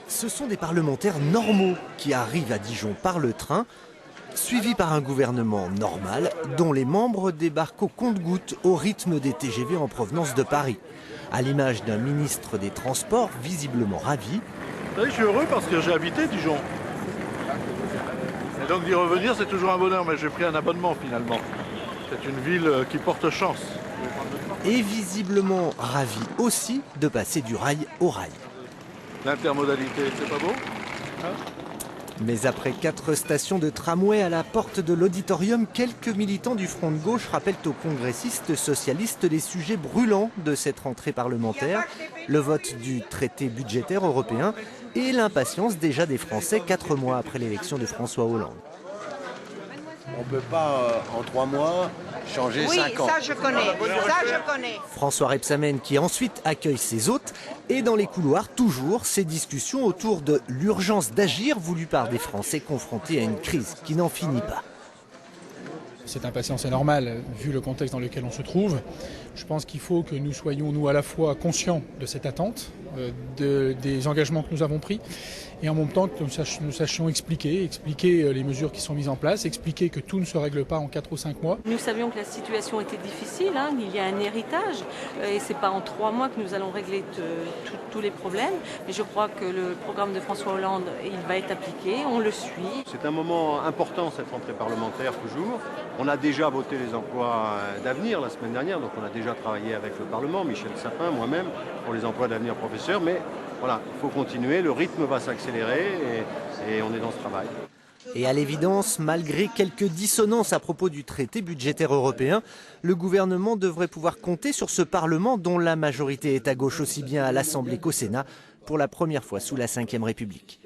Ce sont des parlementaires normaux qui arrivent à Dijon par le train, suivis par un gouvernement normal dont les membres débarquent au compte-gouttes au rythme des TGV en provenance de Paris. À l'image d'un ministre des Transports visiblement ravi. Je suis heureux parce que j'ai habité Dijon. Et donc d'y revenir, c'est toujours un bonheur, mais j'ai pris un abonnement finalement. C'est une ville qui porte chance. Et visiblement ravi aussi de passer du rail au rail. L'intermodalité, c'est pas beau hein? Mais après 4 stations de tramway à la porte de l'auditorium, quelques militants du Front de gauche rappellent aux congressistes socialistes les sujets brûlants de cette rentrée parlementaire, le vote du traité budgétaire européen et l'impatience déjà des Français 4 mois après l'élection de François Hollande. On ne peut pas, en 3 mois, changer 5 ans. Oui, ça je connais. François Rebsamen qui ensuite accueille ses hôtes et dans les couloirs, toujours ces discussions autour de l'urgence d'agir voulue par des Français confrontés à une crise qui n'en finit pas. Cette impatience est normale, vu le contexte dans lequel on se trouve. Je pense qu'il faut que nous soyons, nous, à la fois conscients de cette attente, des engagements que nous avons pris, et en même temps que nous sachions expliquer les mesures qui sont mises en place, expliquer que tout ne se règle pas en 4 ou 5 mois. Nous savions que la situation était difficile, il y a un héritage, et ce n'est pas en 3 mois que nous allons régler tous les problèmes, mais je crois que le programme de François Hollande, il va être appliqué, on le suit. C'est un moment important, cette rentrée parlementaire, toujours. On a déjà voté les emplois d'avenir la semaine dernière, donc on a déjà travaillé avec le Parlement, Michel Sapin, moi-même, pour les emplois d'avenir professeurs. Mais voilà, il faut continuer, le rythme va s'accélérer et on est dans ce travail. Et à l'évidence, malgré quelques dissonances à propos du traité budgétaire européen, le gouvernement devrait pouvoir compter sur ce Parlement dont la majorité est à gauche aussi bien à l'Assemblée qu'au Sénat, pour la première fois sous la Ve République.